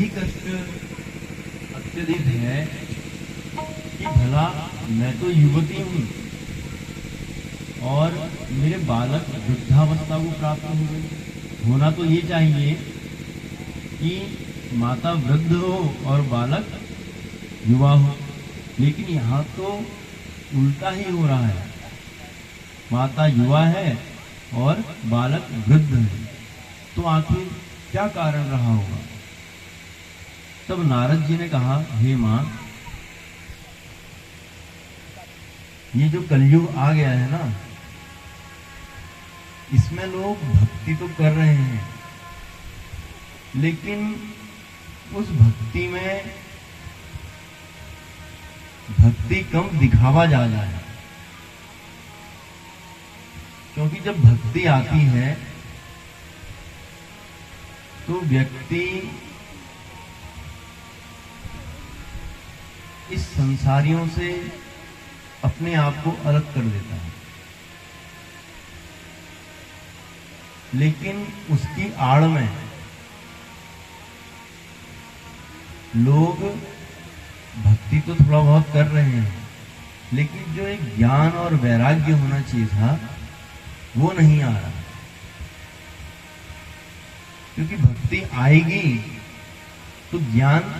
यही कष्ट अत्यधिक है कि भला मैं तो युवती हूँ और मेरे बालक वृद्धावस्था को प्राप्त हो गए। होना तो ये चाहिए कि माता वृद्ध हो और बालक युवा हो, लेकिन यहाँ तो उल्टा ही हो रहा है। माता युवा है और बालक वृद्ध है, तो आखिर क्या कारण रहा होगा? तब नारद जी ने कहा, हे मां, ये जो कलयुग आ गया है ना, इसमें लोग भक्ति तो कर रहे हैं, लेकिन उस भक्ति में भक्ति कम दिखावा ज्यादा है। क्योंकि जब भक्ति आती है तो व्यक्ति इस संसारियों से अपने आप को अलग कर देता है, लेकिन उसकी आड़ में लोग भक्ति तो थोड़ा बहुत कर रहे हैं, लेकिन जो एक ज्ञान और वैराग्य होना चाहिए था वो नहीं आ रहा। क्योंकि भक्ति आएगी तो ज्ञान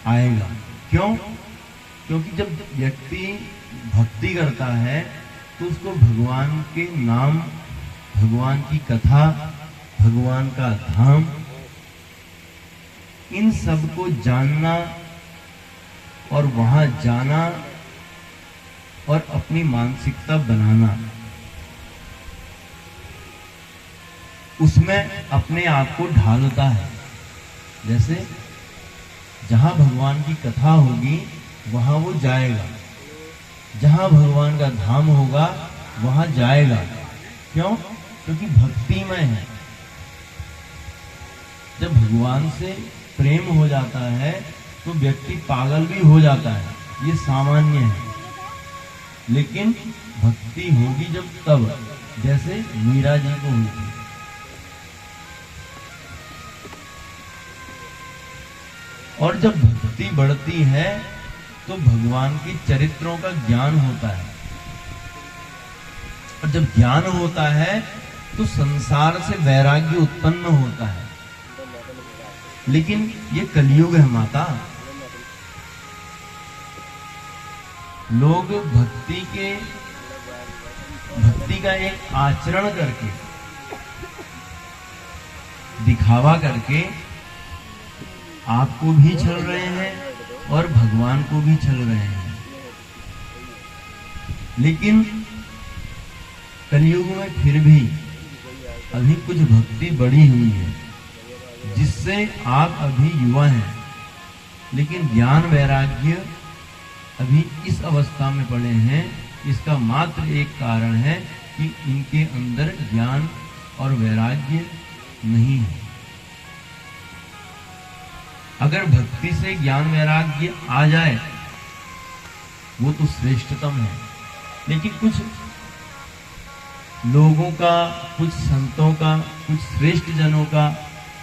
आएगा। क्यों? क्योंकि जब व्यक्ति भक्ति करता है तो उसको भगवान के नाम, भगवान की कथा, भगवान का धाम, इन सब को जानना और वहां जाना और अपनी मानसिकता बनाना, उसमें अपने आप को ढालता है। जैसे जहां भगवान की कथा होगी वहां वो जाएगा, जहां भगवान का धाम होगा वहां जाएगा। क्यों? क्योंकि भक्ति में है। जब भगवान से प्रेम हो जाता है तो व्यक्ति पागल भी हो जाता है, ये सामान्य है। लेकिन भक्ति होगी जब तब, जैसे मीरा जी को हुई थी। और जब भक्ति बढ़ती है तो भगवान के चरित्रों का ज्ञान होता है, और जब ज्ञान होता है तो संसार से वैराग्य उत्पन्न होता है। लेकिन ये कलयुग है माता, लोग भक्ति का एक आचरण करके, दिखावा करके आपको भी छल रहे हैं और भगवान को भी छल रहे हैं। लेकिन कलयुग में फिर भी अभी कुछ भक्ति बढ़ी हुई है, जिससे आप अभी युवा हैं, लेकिन ज्ञान वैराग्य अभी इस अवस्था में पड़े हैं। इसका मात्र एक कारण है कि इनके अंदर ज्ञान और वैराग्य नहीं है। अगर भक्ति से ज्ञान वैराग्य आ जाए वो तो श्रेष्ठतम है। लेकिन कुछ लोगों का, कुछ संतों का, कुछ श्रेष्ठ जनों का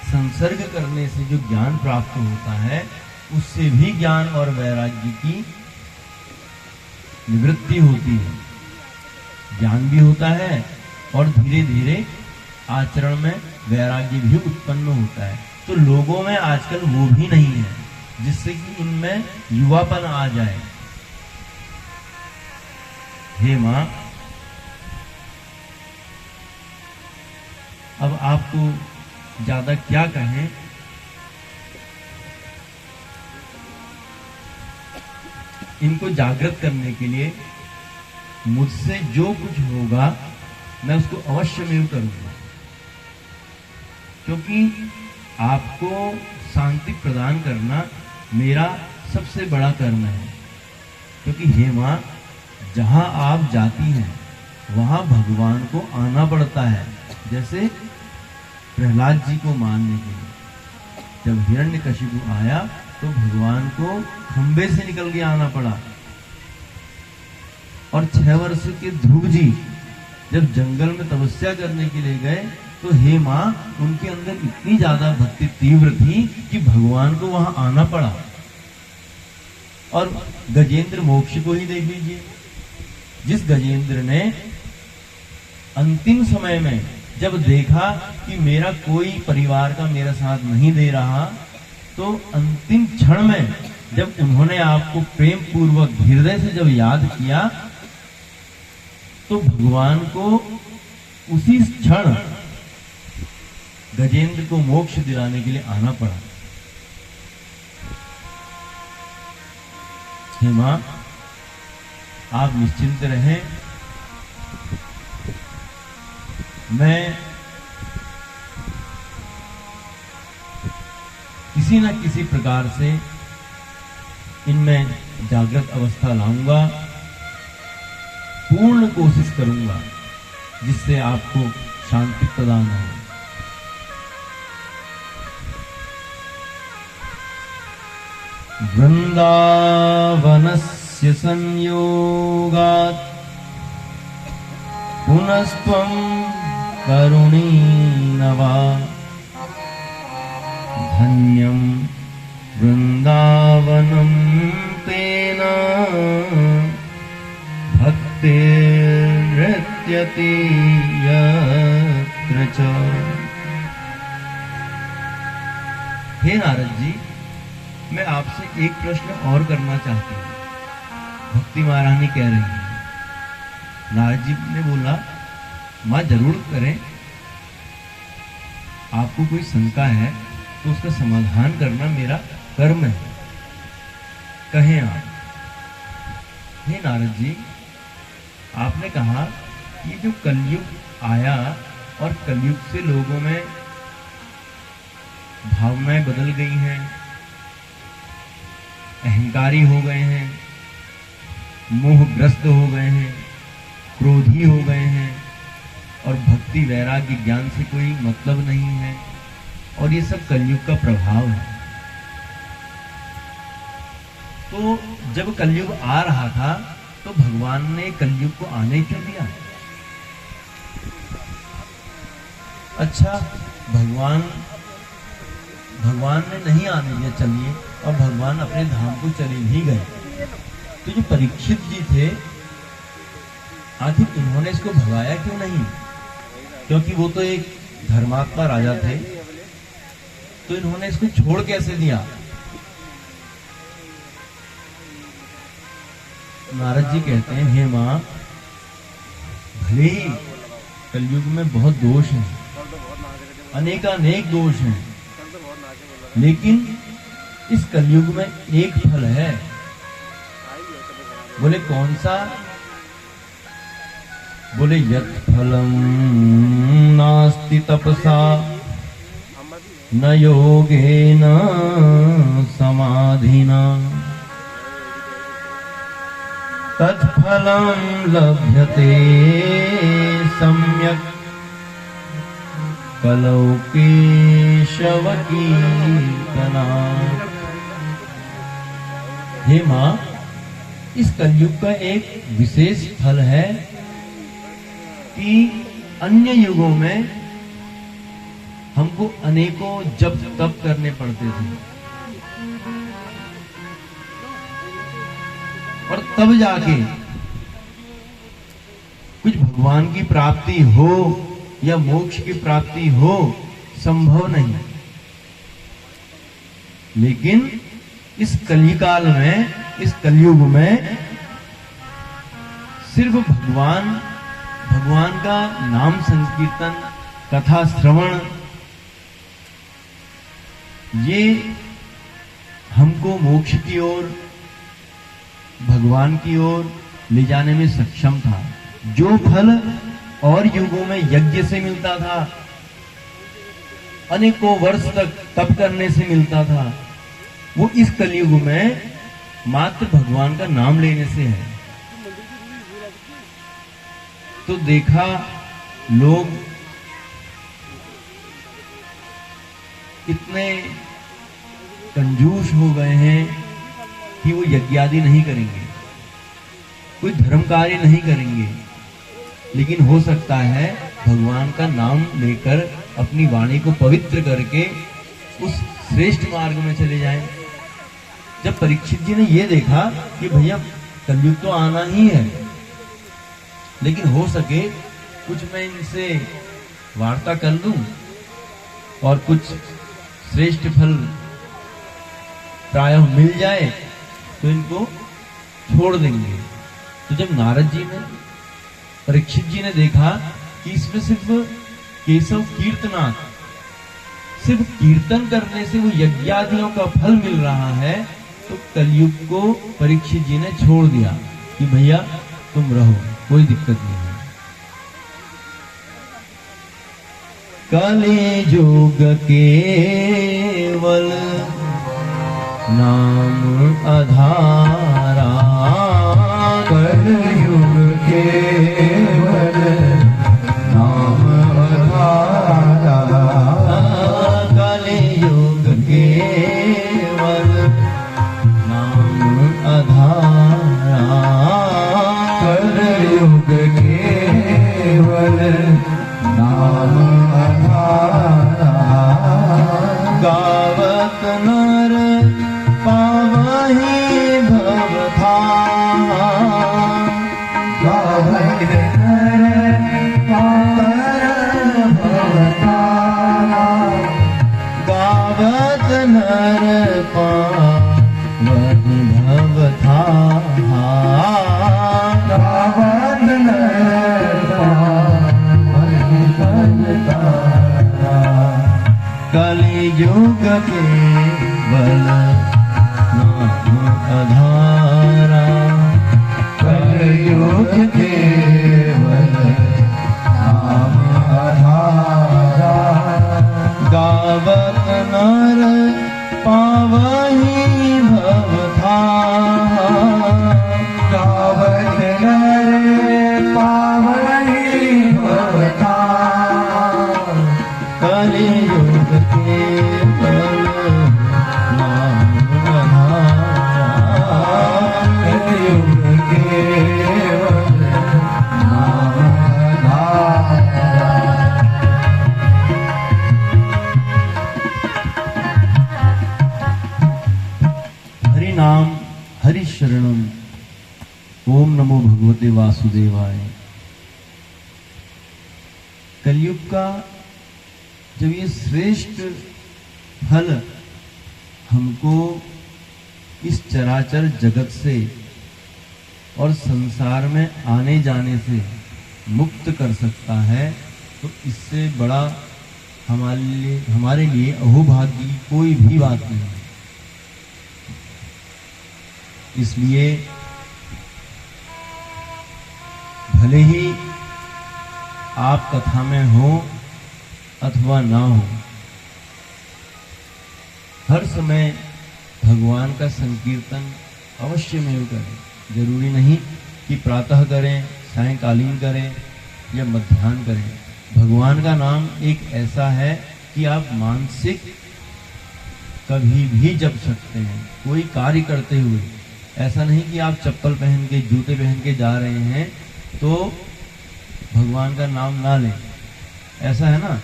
संसर्ग करने से जो ज्ञान प्राप्त होता है, उससे भी ज्ञान और वैराग्य की निवृत्ति होती है। ज्ञान भी होता है और धीरे धीरे आचरण में वैराग्य भी उत्पन्न होता है। तो लोगों में आजकल वो भी नहीं है जिससे कि इनमें युवापन आ जाए। हे मां, अब आपको ज्यादा क्या कहें। इनको जागृत करने के लिए मुझसे जो कुछ होगा मैं उसको अवश्य में करूंगा, क्योंकि आपको शांति प्रदान करना मेरा सबसे बड़ा कर्म है। क्योंकि हे मां, जहां आप जाती हैं वहां भगवान को आना पड़ता है। जैसे प्रहलाद जी को मारने के लिए जब हिरण्यकशिपु आया तो भगवान को खंबे से निकल के आना पड़ा। और 6 वर्ष के ध्रुव जी जब जंगल में तपस्या करने के लिए गए तो हे मां, उनके अंदर इतनी ज्यादा भक्ति तीव्र थी कि भगवान को वहां आना पड़ा। और गजेंद्र मोक्ष को ही देख लीजिए, जिस गजेंद्र ने अंतिम समय में जब देखा कि मेरा कोई परिवार का मेरा साथ नहीं दे रहा, तो अंतिम क्षण में जब उन्होंने आपको प्रेम पूर्वक हृदय से जब याद किया, तो भगवान को उसी क्षण गजेंद्र को मोक्ष दिलाने के लिए आना पड़ा। हे मां, आप निश्चिंत रहें, मैं किसी न किसी प्रकार से इनमें जागृत अवस्था लाऊंगा, पूर्ण कोशिश करूंगा जिससे आपको शांति प्रदान हो। वृंदावनस्य संयोगात् पुनस्त्वं करुणीनवा धन्यं वृंदावनं तेन भक्तिर्नृत्यति यत्र च। हे नारद जी, मैं आपसे एक प्रश्न और करना चाहती हूँ। भक्ति महारानी कह रही है। नारद जी ने बोला, मां जरूर करें, आपको कोई शंका है तो उसका समाधान करना मेरा कर्म है, कहें आप। हे नारद जी, आपने कहा ये जो कलयुग आया और कलयुग से लोगों में भावनाएं बदल गई हैं, अहंकारी हो गए हैं, मोहग्रस्त हो गए हैं, क्रोधी हो गए हैं और भक्ति वैराग्य ज्ञान से कोई मतलब नहीं है, और ये सब कलयुग का प्रभाव है। तो जब कलयुग आ रहा था तो भगवान ने कलयुग को आने क्यों दिया? अच्छा, भगवान ने नहीं आने दिया, चलिए, और भगवान अपने धाम को चले ही गए। तो जो परीक्षित जी थे, आखिर इन्होंने इसको भगाया क्यों नहीं? क्योंकि वो तो एक धर्मात्मा राजा थे, तो इन्होंने इसको छोड़ कैसे दिया? नारद जी कहते हैं, हे मां, भले ही कलयुग में बहुत दोष हैं, अनेकानेक दोष हैं, लेकिन इस कलयुग में एक फल है। बोले कौन सा? बोले यत् फलम नास्ति तपसा न योगेन समाधिना तत्फलं लभ्यते सम्यक् कलौ केशवकीर्तनात्। हे मां, इस कलयुग का एक विशेष फल है कि अन्य युगों में हमको अनेकों जप तप करने पड़ते थे, और तब जाके कुछ भगवान की प्राप्ति हो या मोक्ष की प्राप्ति हो, संभव नहीं। लेकिन इस कलिकाल में, इस कलयुग में सिर्फ भगवान का नाम संकीर्तन, कथा श्रवण, ये हमको मोक्ष की ओर, भगवान की ओर ले जाने में सक्षम था। जो फल और युगों में यज्ञ से मिलता था, अनेकों वर्ष तक तप करने से मिलता था, वो इस कलयुग में मात्र भगवान का नाम लेने से है। तो देखा, लोग इतने कंजूस हो गए हैं कि वो यज्ञ आदि नहीं करेंगे, कोई धर्म कार्य नहीं करेंगे, लेकिन हो सकता है भगवान का नाम लेकर अपनी वाणी को पवित्र करके उस श्रेष्ठ मार्ग में चले जाएं। जब परीक्षित जी ने ये देखा कि भैया कलयुग तो आना ही है, लेकिन हो सके कुछ मैं इनसे वार्ता कर लूं और कुछ श्रेष्ठ फल प्रायः मिल जाए तो इनको छोड़ देंगे। तो जब नारद जी ने, परीक्षित जी ने देखा कि इसमें सिर्फ केशव कीर्तनाथ, सिर्फ कीर्तन करने से वो यज्ञादियों का फल मिल रहा है, तो कलयुग को परीक्षित जी ने छोड़ दिया कि भैया तुम रहो, कोई दिक्कत नहीं है। कलियुग केवल नाम आधारा, कलियुग केवल नाम आधारा, कलियुग केवल नाम आधारा, कलियुग केवल नाम आधारा, गावत नर पावहि भवधाम, गावत नर पावहि भवधाम, गावत नर पावहि भवधाम, गावत नर पावहि भवधाम, कलियुग केवल नाम आधारा, कलियुग केवल नाम आधारा, गावत नर पावहि भवधाम, गावत नर पावहि भवधाम, कलियुग केवल नाम आधारा, कलियुग केवल नाम आधारा। हरि नाम हरि शरणम। ओम नमो भगवते वासुदेवाय। कलयुग का जब ये श्रेष्ठ फल हमको इस चराचर जगत से और संसार में आने जाने से मुक्त कर सकता है, तो इससे बड़ा हमारे लिए अहोभाग्य की कोई भी बात नहीं है। इसलिए भले ही आप कथा में हो अथवा ना हो, हर समय भगवान का संकीर्तन अवश्य में करें। जरूरी नहीं कि प्रातः करें, सायंकालीन करें या मध्याह्न करें। भगवान का नाम एक ऐसा है कि आप मानसिक कभी भी जप सकते हैं, कोई कार्य करते हुए। ऐसा नहीं कि आप चप्पल पहन के, जूते पहन के जा रहे हैं तो भगवान का नाम ना लें। ऐसा है ना,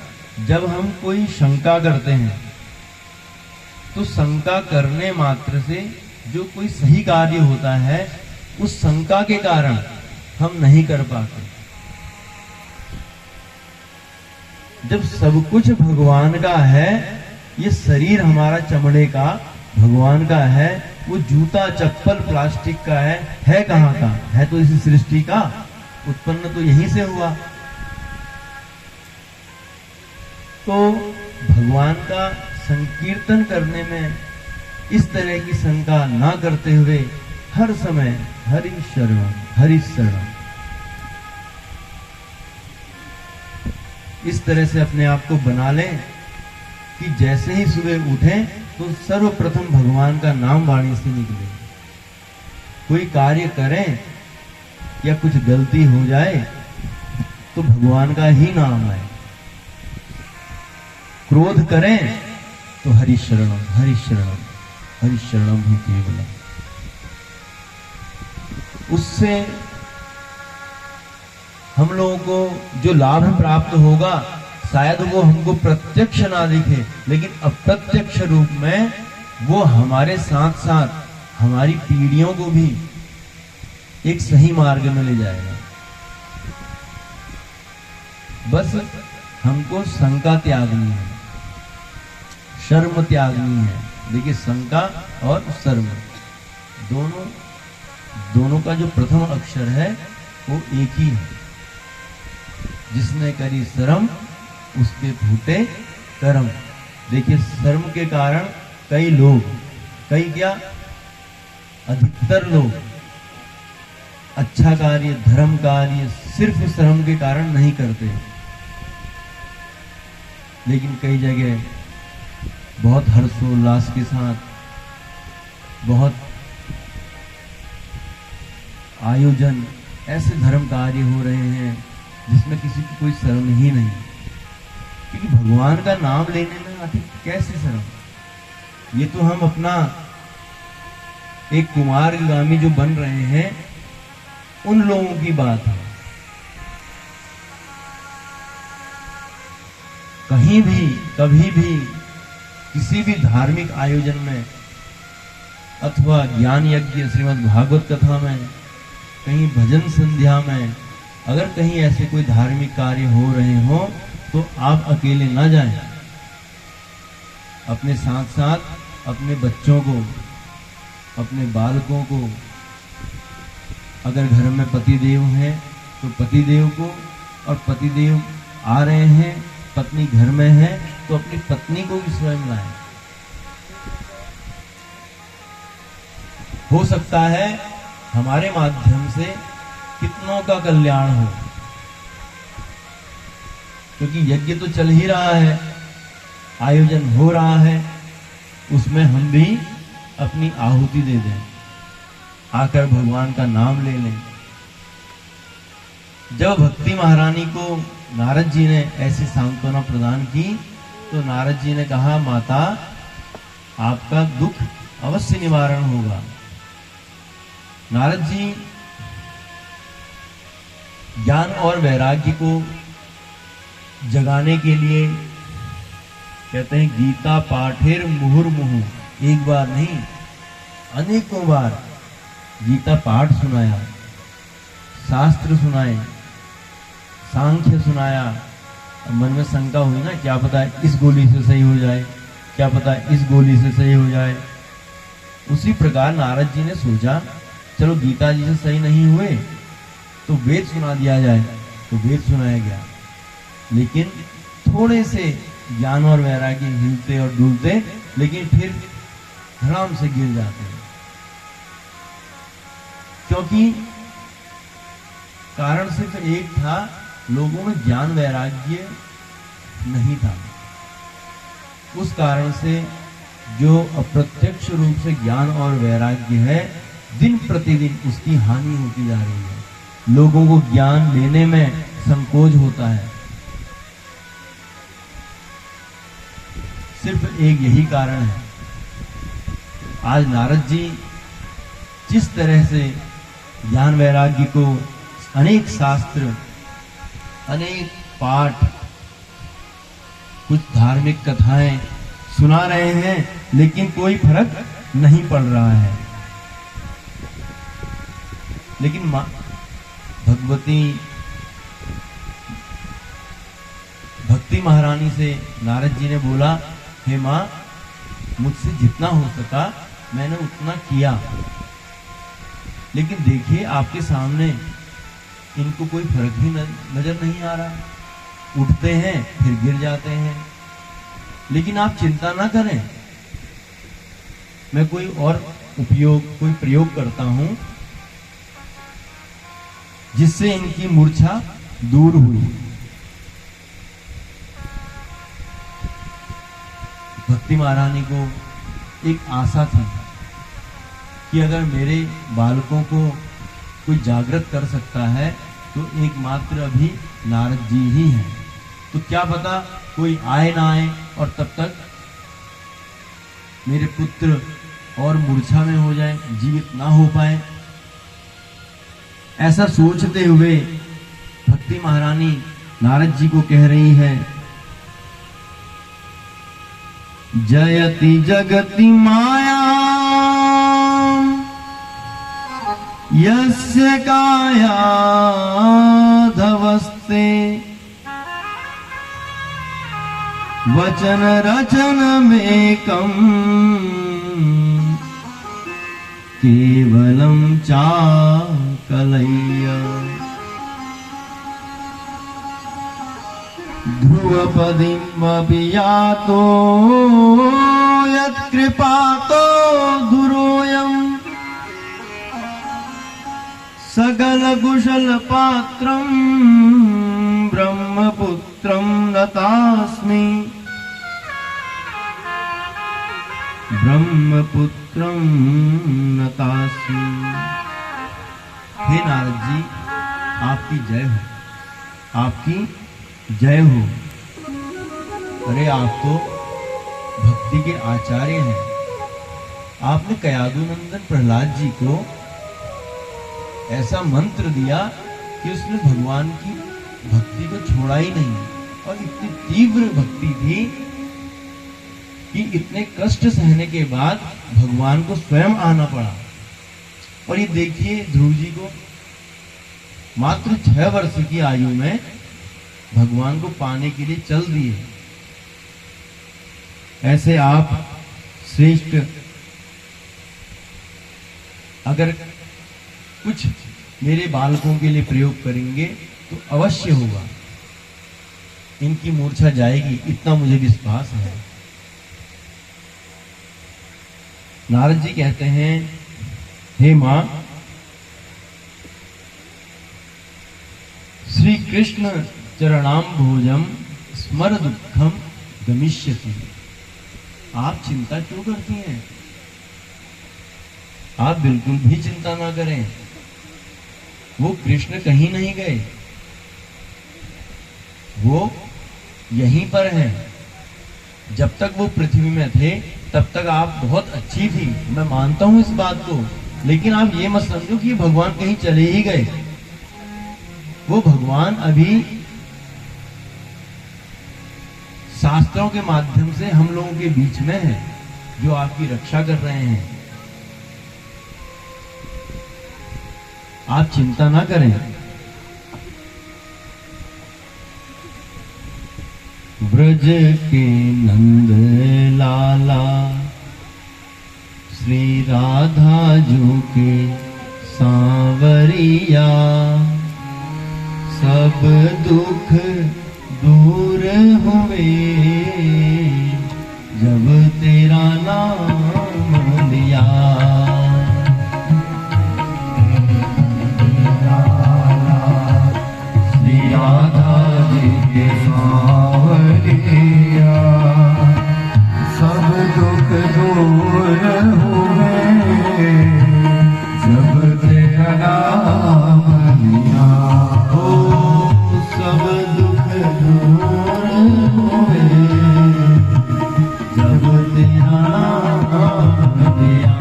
जब हम कोई शंका करते हैं तो शंका करने मात्र से जो कोई सही कार्य होता है, उस शंका के कारण हम नहीं कर पाते। जब सब कुछ भगवान का है, ये शरीर हमारा चमड़े का भगवान का है, वो जूता चप्पल प्लास्टिक का है कहाँ का? है तो इसी सृष्टि का, उत्पन्न तो यहीं से हुआ। तो भगवान का संकीर्तन करने में इस तरह की शंका ना करते हुए हर समय हरि शरणम हरि शरणम, इस तरह से अपने आप को बना लें कि जैसे ही सुबह उठें तो सर्वप्रथम भगवान का नाम वाणी से निकले। कोई कार्य करें या कुछ गलती हो जाए तो भगवान का ही नाम आए। क्रोध करें तो हरि शरणम हरि शरणम हरि शरणम ही केवलम। उससे हम लोगों को जो लाभ प्राप्त होगा, शायद वो हमको प्रत्यक्ष ना दिखे, लेकिन अप्रत्यक्ष रूप में वो हमारे साथ साथ हमारी पीढ़ियों को भी एक सही मार्ग में ले जाएगा। बस हमको शंका त्यागनी है, शर्म त्यागनी है। देखिए, शंका और शर्म दोनों का जो प्रथम अक्षर है वो एक ही है। जिसने करी शर्म उसके फूटे कर्म। देखिए, शर्म के कारण कई क्या अधिकतर लोग अच्छा कार्य, धर्म कार्य सिर्फ शर्म के कारण नहीं करते, लेकिन कई जगह बहुत हर्षोल्लास के साथ बहुत आयोजन ऐसे धर्म कार्य हो रहे हैं जिसमें किसी की कोई शर्म ही नहीं, क्योंकि भगवान का नाम लेने में आखिर कैसे शर्म। ये तो हम अपना एक कुमारगामी जो बन रहे हैं उन लोगों की बात है। कहीं भी कभी भी किसी भी धार्मिक आयोजन में अथवा ज्ञान यज्ञ, श्रीमद् भागवत कथा में, कहीं भजन संध्या में, अगर कहीं ऐसे कोई धार्मिक कार्य हो रहे हो तो आप अकेले ना जाएं। अपने साथ साथ अपने बच्चों को, अपने बालकों को, अगर घर में पतिदेव हैं तो पतिदेव को, और पतिदेव आ रहे हैं, पत्नी घर में है तो अपनी पत्नी को भी स्वयं लाएं। हो सकता है हमारे माध्यम से कितनों का कल्याण हो, क्योंकि यज्ञ तो चल ही रहा है, आयोजन हो रहा है, उसमें हम भी अपनी आहुति दे दें, आकर भगवान का नाम ले लें। जब भक्ति महारानी को नारद जी ने ऐसी सांत्वना प्रदान की तो नारद जी ने कहा, माता आपका दुख अवश्य निवारण होगा। नारद जी ज्ञान और वैराग्य को जगाने के लिए कहते हैं, गीता पाठेर मुहुर्मुहु, एक बार नहीं अनेकों बार गीता पाठ सुनाया, शास्त्र सुनाए, सांख्य सुनाया। मन में शंका हुई ना, क्या पता है इस गोली से सही हो जाए, क्या पता है इस गोली से सही हो जाए। उसी प्रकार नारद जी ने सोचा, चलो गीता जी से सही नहीं हुए तो वेद सुना दिया जाए, तो वेद सुनाया गया। लेकिन थोड़े से ज्ञान और वैराग्य हिलते और डूलते, लेकिन फिर धड़ाम से गिर जाते हैं, क्योंकि कारण सिर्फ एक था, लोगों में ज्ञान वैराग्य नहीं था। उस कारण से जो अप्रत्यक्ष रूप से ज्ञान और वैराग्य है, दिन प्रतिदिन उसकी हानि होती जा रही है। लोगों को ज्ञान लेने में संकोच होता है। सिर्फ एक यही कारण है। आज नारद जी जिस तरह से ज्ञान वैराग्य को अनेक शास्त्र, अनेक पाठ, कुछ धार्मिक कथाएं सुना रहे हैं, लेकिन कोई फर्क नहीं पड़ रहा है। लेकिन भक्ति महारानी से नारद जी ने बोला, हे माँ, मुझसे जितना हो सका मैंने उतना किया, लेकिन देखिए आपके सामने इनको कोई फर्क ही नजर नहीं आ रहा। उठते हैं फिर गिर जाते हैं। लेकिन आप चिंता ना करें, मैं कोई प्रयोग करता हूं जिससे इनकी मूर्छा दूर हुई। भक्ति महारानी को एक आशा थी कि अगर मेरे बालकों को कोई जागृत कर सकता है तो एकमात्र अभी नारद जी ही हैं। तो क्या पता कोई आए ना आए और तब तक मेरे पुत्र और मूर्छा में हो जाए, जीवित ना हो पाए। ऐसा सोचते हुए भक्ति महारानी नारद जी को कह रही है जयति जगति माया यस्य काया धवस्ते वचन रचन मेकम केवलम चाकलय्य ध्रुवपदीमपि यातो यत्कृपातो दुरोऽयम् सकलकुशल पात्रं ब्रह्मपुत्रं नतास्मि ब्रह्मपुत्रं नतास्मि। हे नारद जी, आपकी जय हो, आपकी जय हो। अरे आप तो भक्ति के आचार्य हैं। आपने कयादु नंदन प्रहलाद जी को ऐसा मंत्र दिया कि उसने भगवान की भक्ति को छोड़ा ही नहीं, और इतनी तीव्र भक्ति थी कि इतने कष्ट सहने के बाद भगवान को स्वयं आना पड़ा। और ये देखिए, ध्रुव जी को मात्र 6 वर्ष की आयु में भगवान को पाने के लिए चल दिए। ऐसे आप श्रेष्ठ अगर कुछ मेरे बालकों के लिए प्रयोग करेंगे तो अवश्य होगा, इनकी मूर्छा जाएगी, इतना मुझे विश्वास है। नारद जी कहते हैं, हे मां, श्री कृष्ण चरणाम भोजम स्मर दुखम गमिष्यति। आप चिंता क्यों करती हैं? आप बिल्कुल भी चिंता ना करें, वो कृष्ण कहीं नहीं गए, वो यहीं पर हैं। जब तक वो पृथ्वी में थे तब तक आप बहुत अच्छी थी, मैं मानता हूं इस बात को, लेकिन आप ये मत समझो कि भगवान कहीं चले ही गए। वो भगवान अभी शास्त्रों के माध्यम से हम लोगों के बीच में है, जो आपकी रक्षा कर रहे हैं। आप चिंता ना करें। ब्रज के नंद लाला श्री राधा जू के सांवरिया, सब दुख दूर हुए जब तेरा नाम लिया। श्री राधा जी के सांवरिया, सब दुख दूर हुए जब तेरा नाम लिया। ओ सब दुख दूर हुए जब तेरा नाम लिया।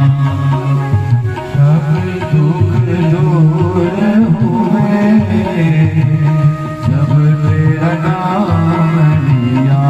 सब दुख दूर हुए जब तेरा नाम लिया।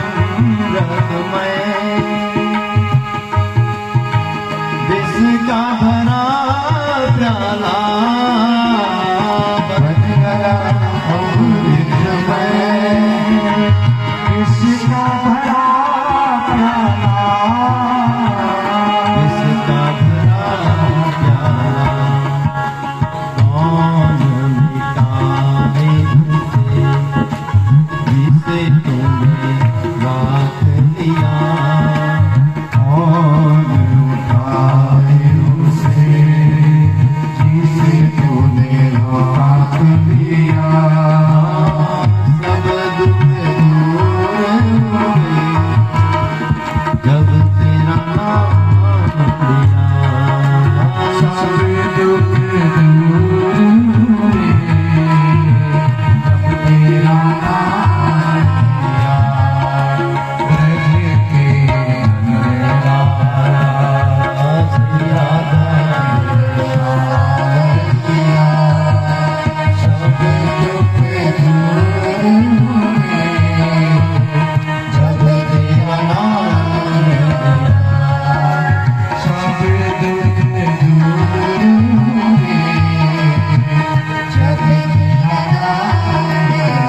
अमृतमय विष का भरा प्याला बन गया अमृतमय विष का भरा प्याला विष का भरा प्याला कौन मिटाए उसे जिसे तुमने राख लिया कौन उठाए उसे जिसे तूने राख लिया सब दुख दूर हुए जब तेरा नाम लिया सब दुख दूर हुए जब तेरा नाम लिया ब्रज के अंदर किया सब दुख दूर हुए जब तेरा नाम लिया सब दुख दूर हुए जब तेरा नाम लिया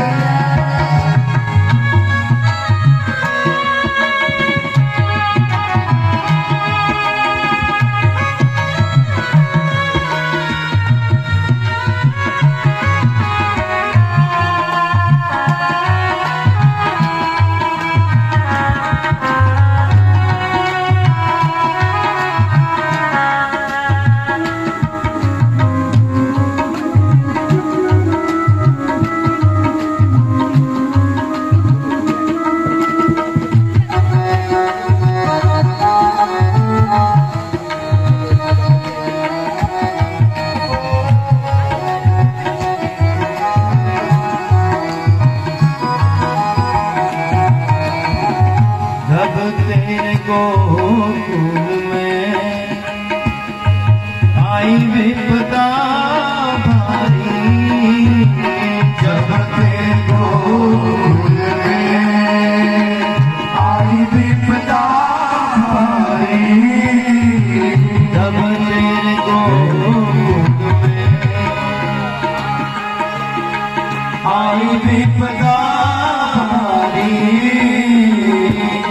जब तेरे गोकुल में आई विपदा भारी जब तेरे गोकुल में आई विपदा भारी जब तेरे गोकुल में आई विपदा भारी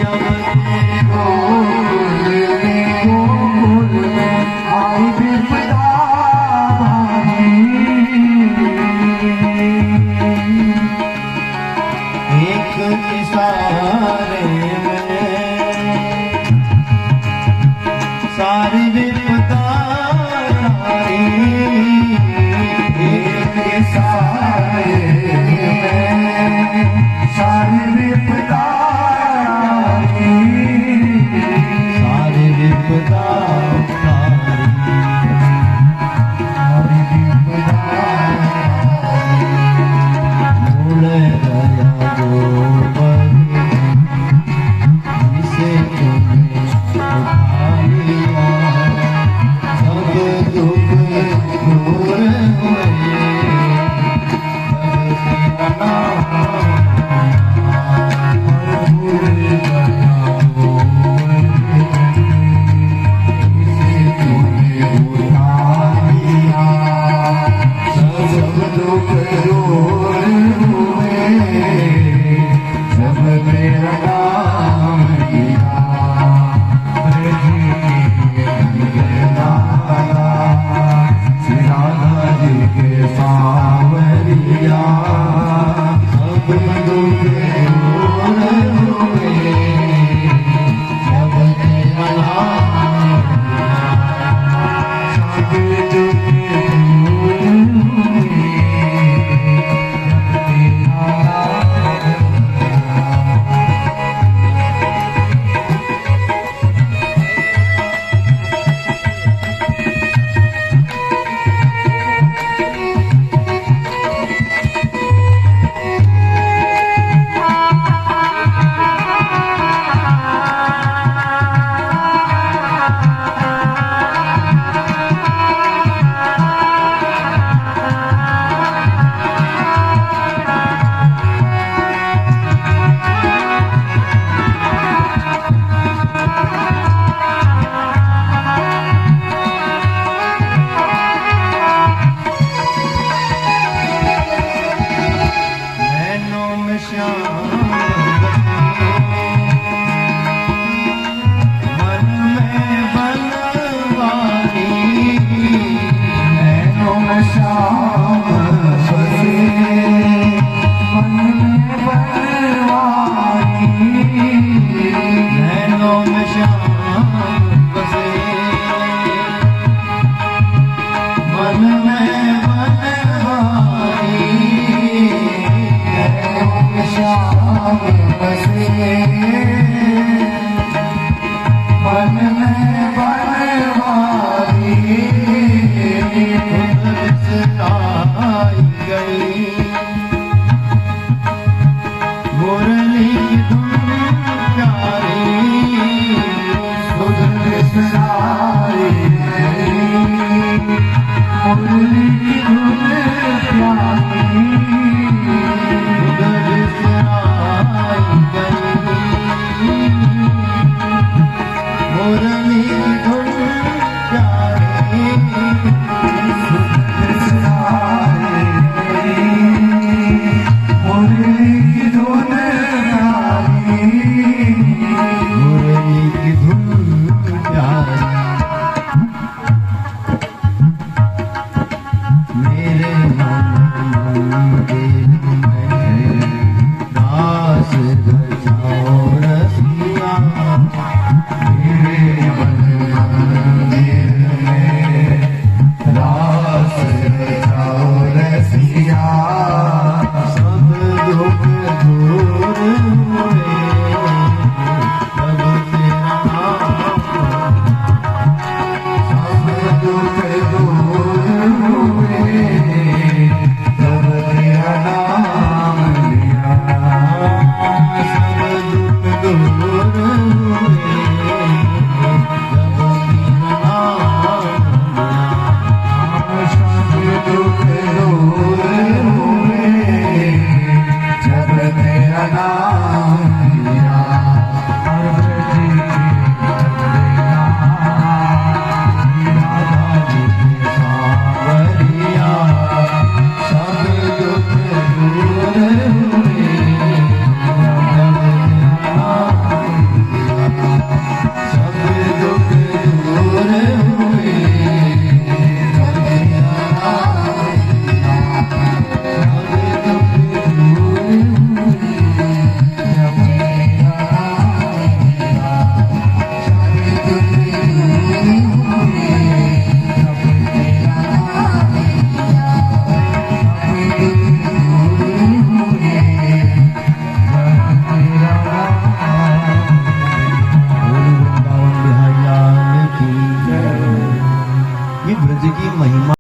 जब तेरे गोकुल में आई विपदा मन में